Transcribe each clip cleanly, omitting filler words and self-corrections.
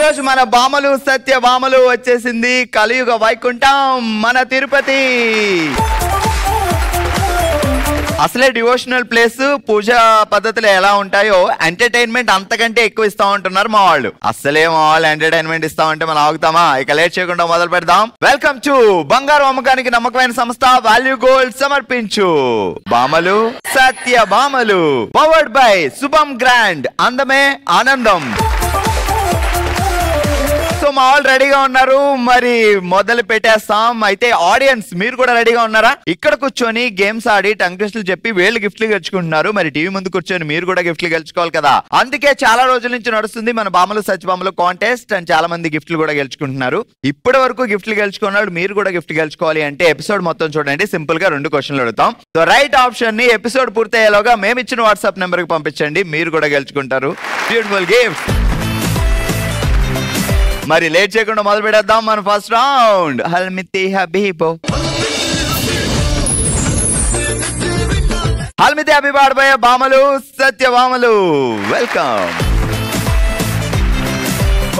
రోజు మన భామలు సత్యభామలు వచ్చేసింది కలియుగ వైకుంఠం మన తిరుపతి. అసలే డివోషనల్ ప్లేస్, పూజా పద్ధతులు ఎలా ఉంటాయో ఎంటర్టైన్మెంట్ అంతకంటే ఎక్కువ ఇస్తా ఉంటున్నారు మా వాళ్ళు. అసలే మా వాళ్ళు ఎంటర్టైన్మెంట్ ఇస్తా ఉంటే మనం ఆగుతామా? ఇక లేట్ చేయకుండా మొదలు పెడదాం. వెల్కమ్ టు బంగారు అమ్మకానికి నమ్మకమైన సంస్థ వాల్యూ గోల్డ్ సమర్పించు భామలు సత్యభామలు, పవర్డ్ బై శుభం గ్రాండ్, అందమే ఆనందం. సో మా వాళ్ళు రెడీగా ఉన్నారు, మరి మొదలు పెట్టేస్తాం. అయితే ఆడియన్స్ మీరు కూడా రెడీగా ఉన్నారా? ఇక్కడ కూర్చొని గేమ్స్ ఆడి టంగ్ టెస్టులు చెప్పి వీళ్ళు గిఫ్ట్లు గెలుచుకుంటున్నారు. మరి టీవీ ముందు కూర్చొని మీరు కూడా గిఫ్ట్లు గెలుచుకోవాలి కదా. అందుకే చాలా రోజుల నుంచి నడుస్తుంది మన భామలు సత్యభామలు కాంటెస్ట్ అండ్ చాలా మంది గిఫ్ట్లు కూడా గెలుచుకుంటున్నారు. ఇప్పటి వరకు గిఫ్ట్లు గెలుచుకున్నాడు, మీరు కూడా గిఫ్ట్ గెలుచుకోవాలి అంటే ఎపిసోడ్ మొత్తం చూడండి. సింపుల్ గా 2 క్వశ్చన్లు అడుగుతాం. సో రైట్ ఆప్షన్ ని ఎపిసోడ్ పూర్తయ్యేలోగా మేము ఇచ్చిన వాట్సాప్ నెంబర్ కి పంపించండి, మీరు కూడా గెలుచుకుంటారు బ్యూటిఫుల్ గిఫ్ట్. మరి లేట్ చేయకుండా మొదలు పెడేద్దాం మన ఫస్ట్ రౌండ్. హల్మితి హబీబో హల్మితి హబీబ్ ఆడబోయే భామలు సత్యభామలు, welcome.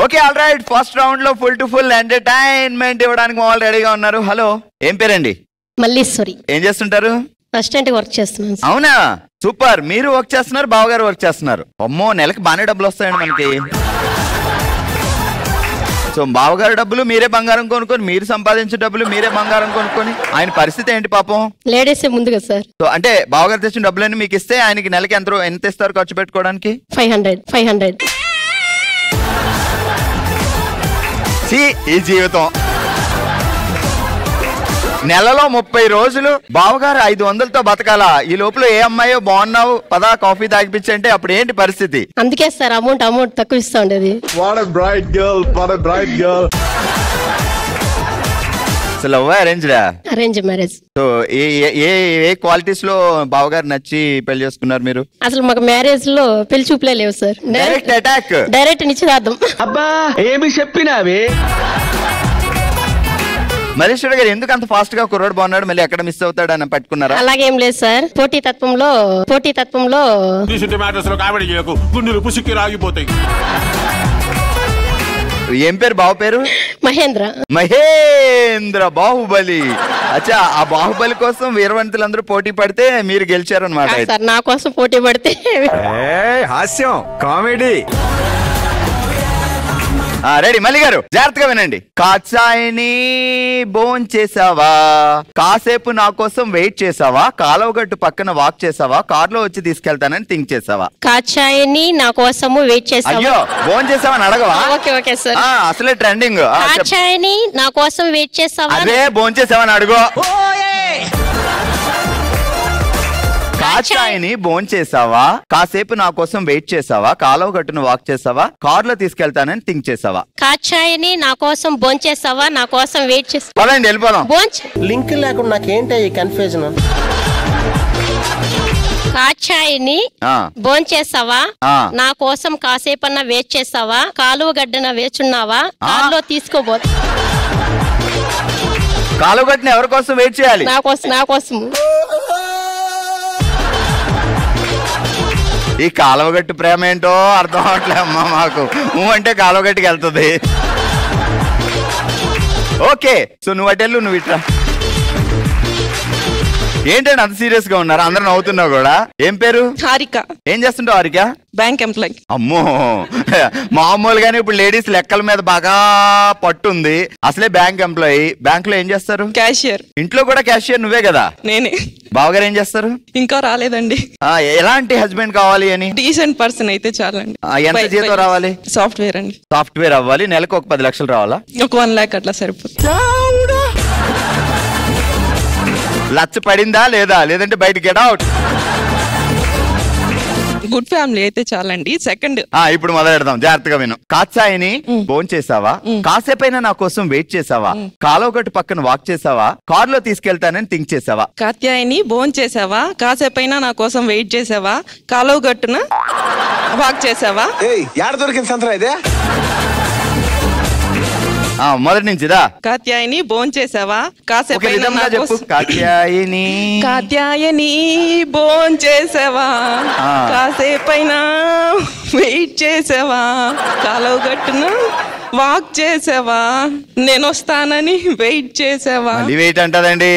Okay all right, first round లో ఫుల్ టు ఫుల్ ఎంటర్టైన్మెంట్ ఇవ్వడానికి మా వాళ్ళు రెడీగా ఉన్నారు. హలో, ఏం పేరండి? మల్లీశ్వరి. ఏం చేస్తుంటారు? అసిస్టెంట్ వర్క్ చేస్తున్నాను. అవునా, సూపర్. మీరు వర్క్ చేస్తున్నారు, బావగారు వర్క్ చేస్తున్నారు. అమ్మో, నెలకి బాగానే డబ్బులు వస్తాయండి మనకి. సో బావగారు డబ్బులు మీరే బంగారం కొనుక్కొని, మీరు సంపాదించే డబ్బులు మీరే బంగారం కొనుక్కొని, ఆయన పరిస్థితి ఏంటి పాపం? లేడీస్ ముందుగా సార్. సో అంటే బావగారు తెచ్చిన డబ్బులన్నీ మీకు ఇస్తే ఆయనకి నెలకి ఎంత ఇస్తారు ఖర్చు పెట్టుకోవడానికి? 500. ఈ జీవితం నెలలో 30 రోజులు బావగారు 500తో బతకాలా? ఈ లోపల ఏ అమ్మాయో బాగున్నావు పదా కాఫీ తాగిపించంటే అప్పుడు ఏంటి పరిస్థితి? అందుకే సార్ అమౌంట్ తక్కువ ఇస్తా ఉండేది. Arrange marriage. సో ఏ క్వాలిటీస్ లో బావగారు నచ్చి పెళ్లి చేసుకున్నారు మీరు? అసలు మాకు మ్యారేజ్ లో పెళ్లి చూపులే లేవు సార్. డైరెక్ట్ అటాక్, డైరెక్ట్ నిశ్చితార్థం. అబ్బా ఏమి చెప్పినావే. మల్లీశ్వరి గారు ఎందుకు అంత ఫాస్ట్ గా కుర్రోడు బాగున్నాడు, మళ్ళీ ఎక్కడ మిస్ అవుతాడు అని పట్టుకున్నారా? అలాగేం లేదు సార్, పోటీ తత్వంలో ఏం పేరు బావ పేరు? మహేంద్ర బాహుబలి. అచ్చా, ఆ బాహుబలి కోసం వీరవంతులందరూ పోటీ పడితే మీరు గెలిచారు అనమాట. సార్ నా కోసం పోటీ పడితే హాస్యం కామెడీ. రెడీ మల్లి గారు, జాగ్రత్తగా వినండి. కాచాయిని బోన్ చేసావా, కాసేపు నా కోసం వెయిట్ చేసావా, కాలువగట్టు పక్కన వాక్ చేసావా, కార్లో వచ్చి తీసుకెళ్తానని థింక్ చేసావా? కాచాయిని నా కోసము వెయిట్ చేసావా. అయ్యో, బోన్ చేసావని అడగవా? Okay sir. అసలే ట్రెండింగ్. కాచాయిని నా కోసం వెయిట్ చేసావా. అదే బోన్ చేసావని అడుగు. కాచాయిని బోన్ చేసావా, కాసేపు నా కోసం వెయిట్ చేసావా, కాలువ గట్టును వాక్ చేసావా, కార్లో తీసుకెళ్తానని థింక్ చేసావా? కాచాయిని నా కోసం బోన్ చేసావా, నా కోసం వెయిట్ చేసావా. పదండి వెళ్ళిపోదాం. లింక్ లేకుండా నాకేంటి ఈ కన్ఫ్యూజన్. కాచాయిని బోన్ చేసావా, నా కోసం కాసేపన్నా వెయిట్ చేసావా, కాలువ గడ్డన వేచున్నావా, కార్లో తీసుకోబోతు. కాలువ గట్టును ఎవరి కోసం వెయిట్ చేయాలి? నా కోసం. ఈ కాలువగట్టు ప్రేమ ఏంటో అర్థం అవట్లే అమ్మా మాకు. అంటే కాలువగట్టుకి వెళ్తుంది. ఓకే, సో నువ్వు అటెళ్ళు, నువ్వు ఇట్రా. ఏంటంటే అంత సీరియస్ గా ఉన్నారు, అందరూ నవ్వుతున్నావు కూడా. ఏం పేరు? హారిక. ఏం చేస్తుంటావు హారిక? Bank employee. అమ్మో, మామూలుగానే ఇప్పుడు లేడీస్ లెక్కల మీద బాగా పట్టుంది. అసలే బ్యాంక్ ఎంప్లాయీ. బ్యాంక్ లో ఏం చేస్తారు? క్యాషియర్. ఇంట్లో కూడా క్యాషియర్ నువ్వే కదా? నేనే. బావగారు ఏం చేస్తారు? ఇంకా రాలేదండి. ఎలాంటి హస్బెండ్ కావాలి అని? డీసెంట్ పర్సన్ అయితే చాలండి. ఎంత జీతం రావాలి? సాఫ్ట్వేర్ అండి. సాఫ్ట్వేర్ అవ్వాలి. నెలకు ఒక 10 లక్షలు రావాలా? ఒక 1 lakh అట్లా సరిపోతుంది. లచ్చ పడిందా లేదా, లేదంటే బయట గెట్ అవుట్. గుడ్ ఫ్యామిలీ అయితే చాలండి. సెకండ్, ఇప్పుడు మొదలు పెడదాం, జాగ్రత్తగా విను. కాచాయిని బోన్ చేసావా, కాసేపైనా నా కోసం వెయిట్ చేసావా, కాలువగట్టు పక్కన వాక్ చేసావా, కార్లో తీసుకెళ్తానని థింక్ చేసావా? కాత్యాయిని బోన్ చేసావా, కాసేపైనా నా కోసం వెయిట్ చేసావా, కాలువ గట్టున వాక్ చేసావా. దొరికింది సంతరా ఇదే. మొదటి నుంచి రా. కాత్యాయిని బోన్ చేసావా, కాసేపైనా కాత్యాయని బోన్ చేసావా, కాసేపైనా వెయిట్ చేసావా, కాలువ గట్టున వాక్ చేసావా, నేను వస్తానని వెయిట్ చేసావా. వెయిట్ అంటదండి.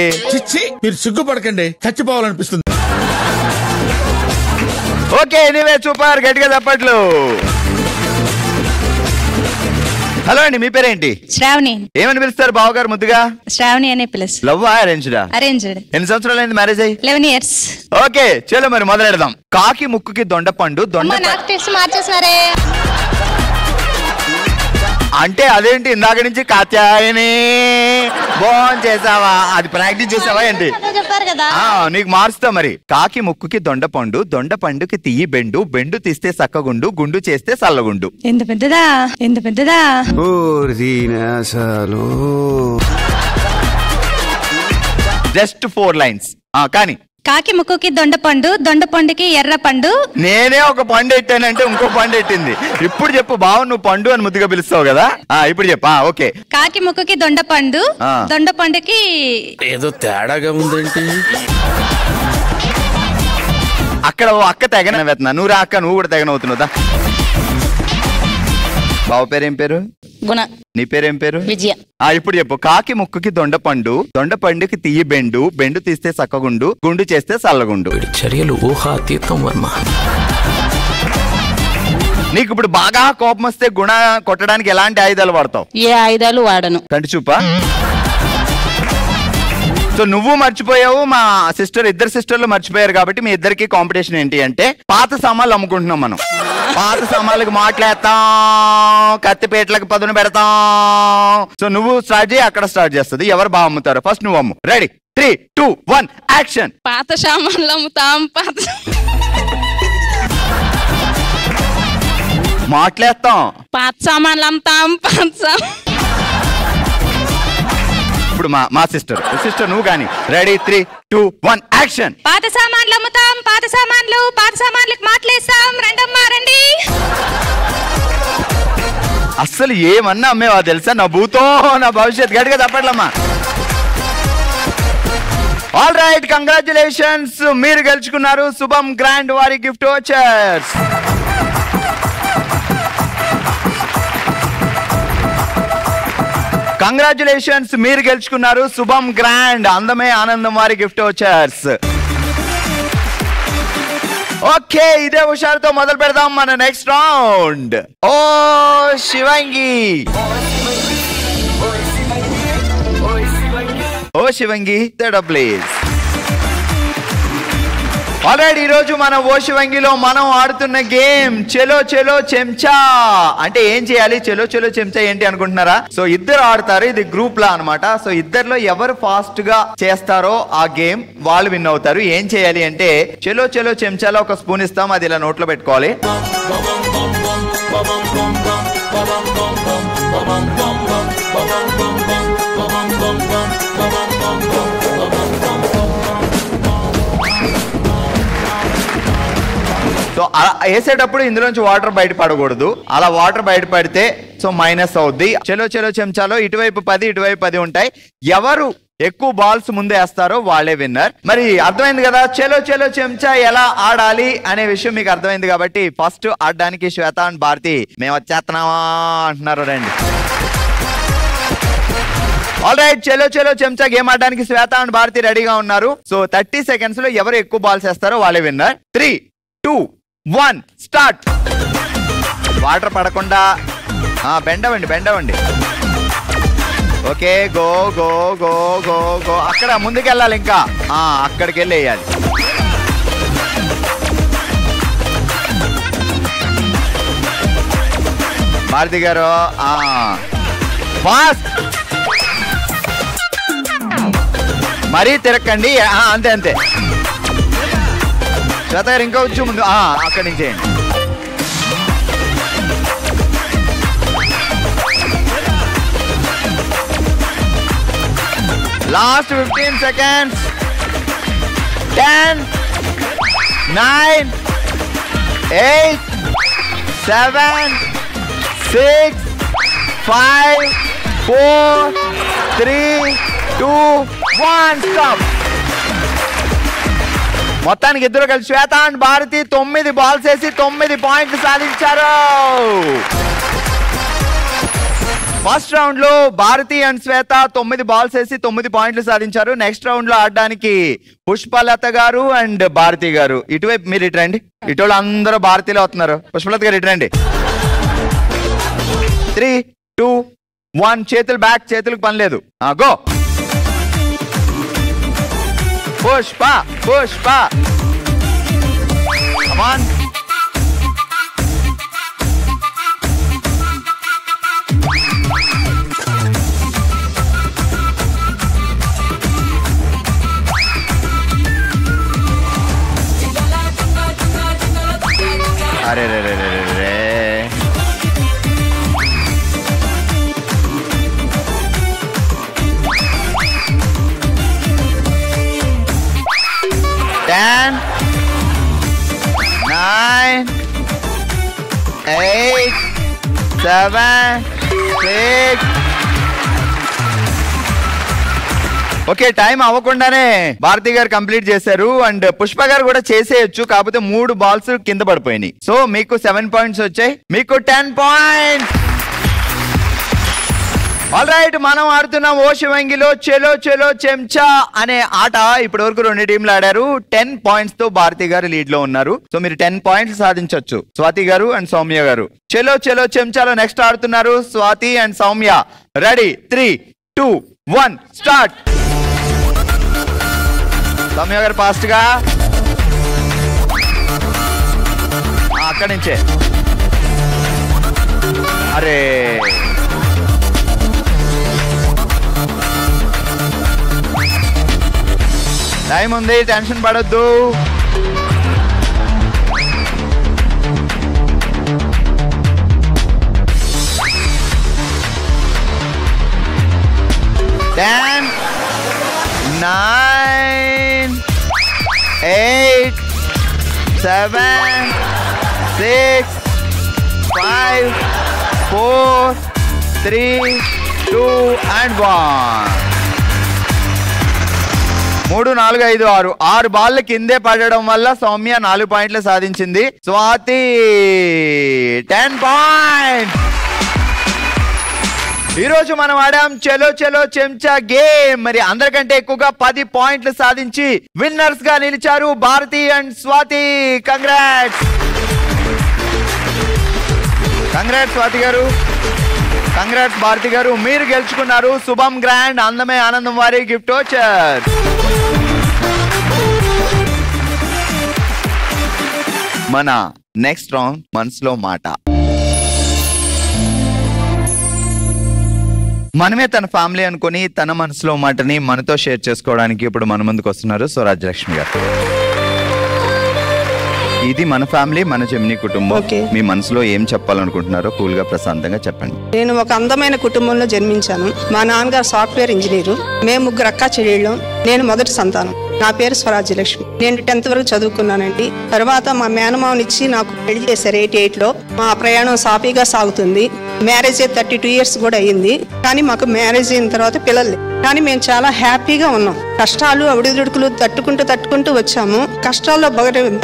మీరు సిగ్గుపడకండి, చచ్చిపోవాలనిపిస్తుంది. ఓకే, ఎనీవే సూపర్, గట్టిగా చప్పట్లు. హలో అండి, మీ పేరేంటి? శ్రావణి. ఏమని పిలుస్తారు బావగారు ముద్దుగా? శ్రావణి అనే పిలుస్తారు. లవ్ అరేంజ్డా? అరేంజ్డ్. ఎన్ని సంవత్సరాలు అయింది మ్యారేజ్ అయ్యి? 11 years. ఓకే, చలో మరి మొదలెడదాం. కాకి ముక్కుకి దొండపండు, మార్చేసినారే. అంటే అదేంటి ఇందాక నుంచి కాత్యాయని బోన్ చేసావా, అది ప్రాక్టీస్ చేసావా ఏంటి? చెప్పారు కదా. నీకు మార్చుతా మరి. కాకి ముక్కుకి దొండపండు, దొండపండుకి తీయి బెండు, బెండు తీస్తే సక్కగుండు, గుండు చేస్తే సల్లగుండు. ఎంత పెద్దదా, ఎంత పెద్దదా. Just 4 lines. కానీ కాకి ముక్కుకి దొండపండు, దొండపండుకి ఎర్ర పండు. నేనే ఒక పండు ఎట్టానంటే ఇంకో పండు ఎట్టింది. ఇప్పుడు చెప్పు బావ, నువ్వు పండు అని ముద్దుగా పిలుస్తావు కదా, ఇప్పుడు చెప్పు. ఓకే, కాకి ముక్కుకి దొండపండు, దొండపండుకి ఏదో తేడాగా ఉందేంటి? అక్కడ ఓ అక్క తెగన వెతున్నా, నువ్వు రా అక్క, నువ్వు కూడా తెగనవుతున్నావుదా. బావ పేరేం పేరు? గుణ. నీ పేరేం పేరు? విజయ. ఇప్పుడు చెప్పు. కాకి ముక్కుకి దొండపండు, దొండపండుకి తీయి బెండు, బెండు తీస్తే సక్కగుండు, గుండు చేస్తే సల్లగుండు. చర్యలు ఊహాతీతం వర్మ. నీకు ఇప్పుడు బాగా కోపం వస్తే గుణ కొట్టడానికి ఎలాంటి ఆయుధాలు వాడతావు? ఏ ఆయుధాలు వాడను. కంటి చూపా? సో నువ్వు మర్చిపోయావు, మా సిస్టర్, ఇద్దరు సిస్టర్లు మర్చిపోయారు. కాబట్టి మీ ఇద్దరికి కాంపిటీషన్ ఏంటి అంటే పాత సామాన్లు అమ్ముకుంటున్నాం మనం. పాత సామాన్లకు మాట్లాడతాం, కత్తిపేటలకు పదును పెడతాం. సో నువ్వు స్టార్ట్ చేయి, అక్కడ స్టార్ట్ చేస్తుంది. ఎవరు బాగా అమ్ముతారు? ఫస్ట్ నువ్వు అమ్ము. Ready, 3, 2, 1 action. పాత సామాన్లు అమ్ముతాం, మాట్లాడతాం. పాత సామాన్లు అమ్ముతాం, ఇప్పుడు మా సిస్టర్ నువ్వు కానీ. Ready, 3, 2, 1 action. పాత సామాన్లు అమ్ముతాం, పాత సామాన్లకు మాట్లాడేస్తాం, రండమ్మా రండి. అస్సలు ఏమన్నా అమ్మేవా తెలుసా? నా భూతో నా భవిష్యత్. గట్టిగా తప్పట్లమ్మా. ఆల్ రైట్, కంగ్రాచులేషన్స్, మీరు గెలుచుకున్నారు శుభం గ్రాండ్ వారి గిఫ్ట్ వోచర్స్. కంగ్రాచులేషన్స్, మీరు గెలుచుకున్నారు శుభం గ్రాండ్ అందమే ఆనందం వారి గిఫ్ట్ వోచర్స్. ఓకే, ఇదే హుషారుతో మొదలు పెడదాం మన నెక్స్ట్ రౌండ్. ఓ శివంగి, ఓ శివంగి ప్లీజ్. ఆల్రెడీ ఈ రోజు మన ఓ శివంగిలో మనం ఆడుతున్న గేమ్ చెలో చెలో చెంచా. అంటే ఏం చేయాలి? చెలో చెలో చెంచా ఏంటి అనుకుంటున్నారా? సో ఇద్దరు ఆడతారు, ఇది గ్రూప్ లా అన్నమాట. సో ఇద్దరిలో ఎవరు ఫాస్ట్ గా చేస్తారో ఆ గేమ్ వాళ్ళు విన్ అవుతారు. ఏం చేయాలి అంటే చెలో చెలో చెంచాలో ఒక స్పూన్ ఇస్తాం, అది ఇలా నోట్లో పెట్టుకోవాలి. సో అలా వేసేటప్పుడు ఇందులోంచి వాటర్ బయట పడకూడదు. అలా వాటర్ బయట పడితే సో మైనస్ అవుద్ది. చెలో చెలో చెంచాలో ఇటువైపు 10 ఇటువైపు 10 ఉంటాయి. ఎవరు ఎక్కువ బాల్స్ ముందే వేస్తారో వాళ్ళే విన్నర్. మరి అర్థమైంది కదా చెలో చెలో చెంచా ఎలా ఆడాలి అనే విషయం మీకు అర్థమైంది. కాబట్టి ఫస్ట్ ఆడడానికి శ్వేత అండ్ భారతి మేము వచ్చేస్తున్నామా అంటున్నారు. రండి. ఆల్ రైట్, చెలో చెలో చెంచా గేమ్ ఆడడానికి శ్వేత అండ్ భారతి రెడీగా ఉన్నారు. సో 30 seconds లో ఎవరు ఎక్కువ బాల్స్ వేస్తారో వాళ్ళే విన్నర్. 3, 2, 1 స్టార్ట్. వాటర్ పడకుండా బెండవండి. Okay, go go go go go. అక్కడ ముందుకెళ్ళాలి, ఇంకా అక్కడికి వెళ్ళి వేయాలి. భారతి గారు ఫాస్ట్, మరీ తిరక్కండి. అంతే అంతే. శ్వేత గారు ఇంకా వచ్చి ముందు అక్కడి నుంచి చేయండి. Last 15 seconds. 10, 9, 8, 7, 6, 5, 4, 3, 2, 1 స్టాప్. మొత్తానికి ఇద్దరు కలిసి శ్వేత అండ్ భారతి 9 బాల్స్ వేసి 9 పాయింట్లు సాధించారు. ఫస్ట్ రౌండ్ లో భారతి అండ్ శ్వేత 9 బాల్స్ వేసి 9 పాయింట్లు సాధించారు. నెక్స్ట్ రౌండ్ లో ఆడడానికి పుష్పలత గారు అండ్ భారతి గారు. ఇటువైపు మీరు ఇటు రండి. ఇటు అందరూ భారతీలో అవుతున్నారు. పుష్పలత గారు ఇటు రండి. 3, 2, 1 చేతులు బ్యాక్. చేతులకు పని లేదు. గో. పుష్ప పుష్ప కమాన్. అరే రే రే రే రే 10, 9, 8, 7, 6. ఓకే, టైం అవ్వకుండానే భారతి గారు కంప్లీట్ చేశారు అండ్ పుష్ప గారు కూడా చేసేయచ్చు. కాకపోతే 3 బాల్స్ కింద పడిపోయినాయి. సో మీకు 7 పాయింట్స్ వచ్చాయి. మీకు 10 పాయింట్స్. ఆల్ రైట్, మనం ఆడుతున్నాం ఓ శివంగిలో చెలో చెలో చెంచా అనే ఆట. ఇప్పటి వరకు 2 టీంలు ఆడారు. 10 పాయింట్స్ తో భారతి గారు లీడ్ లో ఉన్నారు. సో మీరు 10 పాయింట్స్ సాధించవచ్చు. స్వాతి గారు అండ్ సౌమ్య గారు చెలో చెలో చెంచాలో నెక్స్ట్ ఆడుతున్నారు Swathi and Soumya. Ready? 3, 2, 1 start. Soumya గారు ఫాస్ట్ గా అక్కడి నుంచే. అరే టైం ఉంది, టెన్షన్ పడొద్దు. Ten, 9, 8, 7, 6, 5, 4, 3, 2 and 1. 3, 4, 5, 6. 6 బాల్ కిందే పడడం వల్ల సౌమ్య 4 పాయింట్లు సాధించింది. స్వాతి 10 పాయింట్స్. ఈ రోజు మనం ఆడాం చెలో చెలో చెంచా గేమ్. మరి అందరికంటే ఎక్కువగా 10 పాయింట్లు సాధించి విన్నర్స్ గా నిలిచారు Bharati and Swati. Congrats. Congrats Swati garu, congrats Bharati గారు. మీరు గెలుచుకున్నారు శుభం గ్రాండ్ అందమే ఆనందం వారి గిఫ్ట్ వోచర్. మన నెక్స్ట్ రౌండ్ మనసులో మాట. మనమే తన ఫ్యామిలీ అనుకుని తన మనసులో మాటని మనతో షేర్ చేసుకోవడానికి ఇప్పుడు మన ముందుకు వస్తున్నారు స్వరాజ్యలక్ష్మి గారు. ఇది మన ఫ్యామిలీ, మన జెమినీ కుటుంబం. మీ మనసులో ఏం చెప్పాలనుకుంటున్నారో కూల్ గా ప్రశాంతంగా చెప్పండి. నేను ఒక అందమైన కుటుంబంలో జన్మించాను. మా నాన్నగారు సాఫ్ట్వేర్ ఇంజనీరు. మేము 3 అక్క చెల్లెళ్ళం. నేను మొదటి సంతానం. నా పేరు స్వరాజ్యలక్ష్మి. నేను 10th వరకు చదువుకున్నానండి. తర్వాత మా మేనమావనిచ్చి నాకు పెళ్లి చేశారు 88లో. మా ప్రయాణం సాఫీగా సాగుతుంది. మ్యారేజ్ 32 ఇయర్స్ కూడా అయ్యింది. కానీ మాకు మ్యారేజ్ అయిన తర్వాత పిల్లలు. కానీ మేము చాలా హ్యాపీగా ఉన్నాం. కష్టాలు అవిడిదుడుకులు తట్టుకుంటూ వచ్చాము. కష్టాల్లో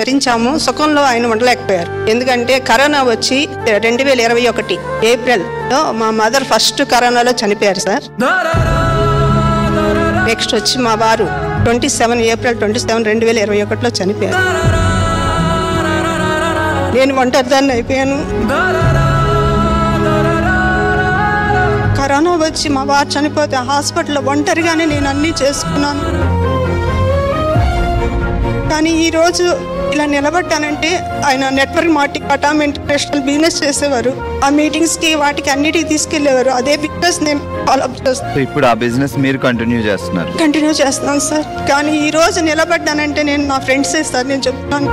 భరించాము. సుఖంలో ఆయన ఉండలేకపోయారు. ఎందుకంటే కరోనా వచ్చి 2021 ఏప్రిల్లో మా మదర్ ఫస్ట్ కరోనాలో చనిపోయారు సార్. నెక్స్ట్ వచ్చి మా వారు ఏప్రిల్ 27, 2021లో చనిపోయారు. నేను ఒంటరిదాన్ని అయిపోయాను. కరోనా వచ్చి మా వారు చనిపోతే హాస్పిటల్లో ఒంటరిగానే నేను అన్నీ చేసుకున్నాను. కానీ ఈరోజు ఇలా నిలబడ్డానంటే ఆయన నెట్వర్క్ మార్కెటింగ్ పటామెంట్ ఇంటర్నేషనల్ బిజినెస్ చేసేవారు. ఆ మీటింగ్స్ కి వాటికి అన్నిటికి తీసుకెళ్లేవారు. అదే బిజినెస్ నేను ఫాలో అప్ చేస్తాను. ఇప్పుడు ఆ బిజినెస్ మీరు కంటిన్యూ చేస్తున్నాను సార్. కానీ ఈ రోజు నిలబడ్డానంటే నేను నా ఫ్రెండ్సే సార్. నేను చెప్తున్నాను,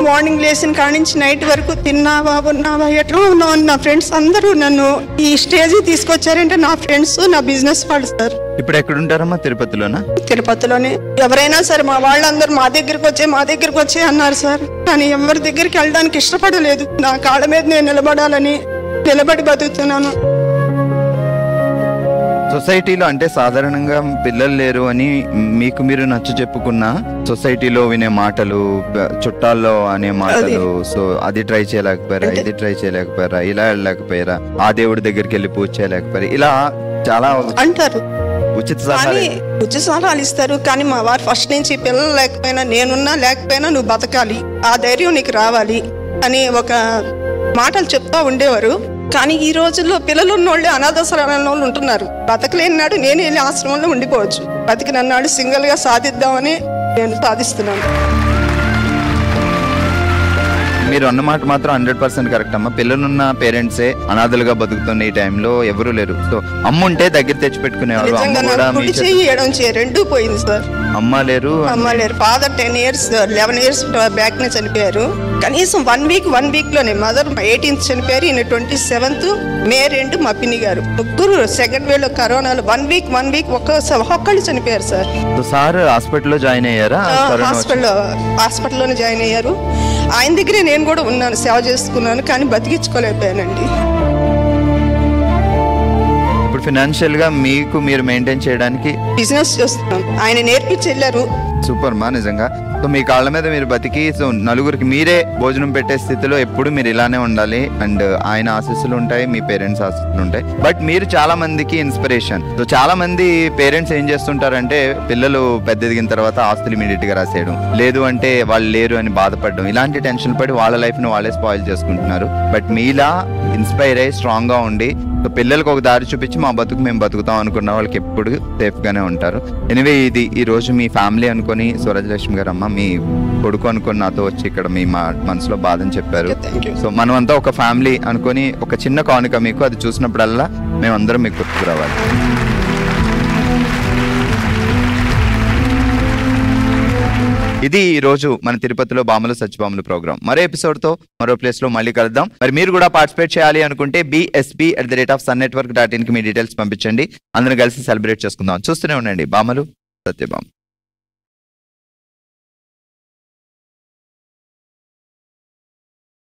మార్నింగ్ లేచిన కాడి నుంచి నైట్ వరకు తిన్నావా ఉన్నావా ఎట్లా ఉన్నావు నా ఫ్రెండ్స్ అందరూ నన్ను ఈ స్టేజ్ తీసుకొచ్చారంటే నా ఫ్రెండ్స్, నా బిజినెస్ వాళ్ళు సార్. ఇప్పుడు ఎక్కడ ఉంటారమ్మా? తిరుపతిలోనే. ఎవరైనా సరే మా వాళ్ళందరూ మా దగ్గరికి వచ్చే అన్నారు సార్. కానీ ఎవరి దగ్గరికి వెళ్ళడానికి ఇష్టపడలేదు. నా కాళ్ళ మీద నేను నిలబడి బతుకుతున్నాను. సో సొసైటీలో అంటే సాధారణంగా పిల్లలు లేరు అని మీకు మీరు నచ్చ చెప్పుకున్న సొసైటీలో వినే మాటలు, చుట్టాల్లో అనే మాటలు, సో అది ట్రై చేయలేకపోయారా, ఇది ట్రై చేయలేకపోయారా, ఇలా వెళ్ళలేకపోయారా, ఆ దేవుడి దగ్గరికి వెళ్ళి పూజ చేయలేకపోయారా, ఇలా చాలా అంటారు. ఉచిత సలహాలు ఇస్తారు. కానీ మా వారు ఫస్ట్ నుంచి పిల్లలు లేకపోయినా, నేనున్నా లేకపోయినా నువ్వు బతకాలి, ఆ ధైర్యం నీకు రావాలి అని ఒక మాటలు చెప్తా ఉండేవారు. కానీ ఈ రోజుల్లో పిల్లలు ఉన్నోళ్ళు అనాథాశ్రమంలో ఉంటున్నారు. బతకలేని నాడు నేను వెళ్ళి ఆశ్రమంలో ఉండిపోవచ్చు, బతికినన్నాడు సింగిల్ గా సాధిద్దామని నేను సాధిస్తున్నాను. మీరు అన్నమాట మాత్రం 100% కరెక్ట్ అమ్మ. పిల్లలున్న పేరెంట్సే అనాథలుగా బతుకుతున్న ఈ టైంలో ఎవరు లేరు. సో అమ్మ ఉంటే దగ్గర తెచ్చి పెట్టుకునేవారు. రెండు పోయింది సార్. అమ్మ లేరు. ఫాదర్ 10 years 11 years బ్యాక్ నే చనిపోయారు. కనీసం 1 week లోనే మదర్ 18th చనిపోయారు. ఈయన 27th May 2 మా పిన్ని గారు. ముగ్గురు సెకండ్ వేవ్ లో కరోనాలో 1 week ఒక్కళ్ళు చనిపోయారు సార్. సార్ హాస్పిటల్లో జాయిన్ అయ్యారా? హాస్పిటల్లోనే జాయిన్ అయ్యారు. ఆయన దగ్గరే నేను కూడా ఉన్నాను, సేవ చేసుకున్నాను, కానీ బతికించుకోలేకపోయానండి. ఇప్పుడు ఫైనాన్షియల్ గా మీకు మీరు మెయింటైన్ చేయడానికి బిజినెస్ చేస్తున్నాం. ఆయన నేర్పించి వెళ్ళారు. సూపర్ మా, నిజంగా. సో మీ కాళ్ళ మీద మీరు బతికి, సో నలుగురికి మీరే భోజనం పెట్టే స్థితిలో ఎప్పుడు మీరు ఇలానే ఉండాలి. అండ్ ఆయన ఆశీస్సులు ఉంటాయి, మీ పేరెంట్స్ ఆశీస్సులు ఉంటాయి. బట్ మీరు చాలా మందికి ఇన్స్పిరేషన్. సో చాలా మంది పేరెంట్స్ ఏం చేస్తుంటారంటే పిల్లలు పెద్ద ఎదిగిన తర్వాత ఆస్తులు ఇమీడియట్ గా రాసేయడం, లేదు అంటే వాళ్ళు లేరు అని బాధపడడం, ఇలాంటి టెన్షన్ పడి వాళ్ళ లైఫ్ ను వాళ్ళే స్పాయిల్ చేసుకుంటున్నారు. బట్ మీలా ఇన్స్పైర్ అయ్యి స్ట్రాంగ్ గా ఉండి సో పిల్లలకు ఒక దారి చూపించి మా బతుకు మేము బతుకుతాం అనుకున్న వాళ్ళకి ఎప్పుడు సేఫ్ గానే ఉంటారు. ఎనివే, ఇది ఈ రోజు మీ ఫ్యామిలీ అనుకొని స్వరాజ్యలక్ష్మి గారు అమ్మ, మీ కొడుకు అనుకొని నాతో వచ్చి ఇక్కడ మీ మనసులో బాధని చెప్పారు. సో మనమంతా ఒక ఫ్యామిలీ అనుకొని ఒక చిన్న కానుక మీకు, అది చూసినప్పుడల్లా మేమందరం మీకు గుర్తుకు రావాలి. ఇది ఈ రోజు మన తిరుపతిలో బామలు సత్యభామలు ప్రోగ్రామ్. మరో ఎపిసోడ్ తో మరో ప్లేస్ లో మళ్ళీ కలుద్దాం. మరి మీరు కూడా పార్టిసిపేట్ చేయాలి అనుకుంటే bsp@sunnetwork.in కి మీ డీటెయిల్స్ పంపించండి. అందరం కలిసి సెలబ్రేట్ చేసుకుందాం. చూస్తూనే ఉండండి బామలు సత్యభామ.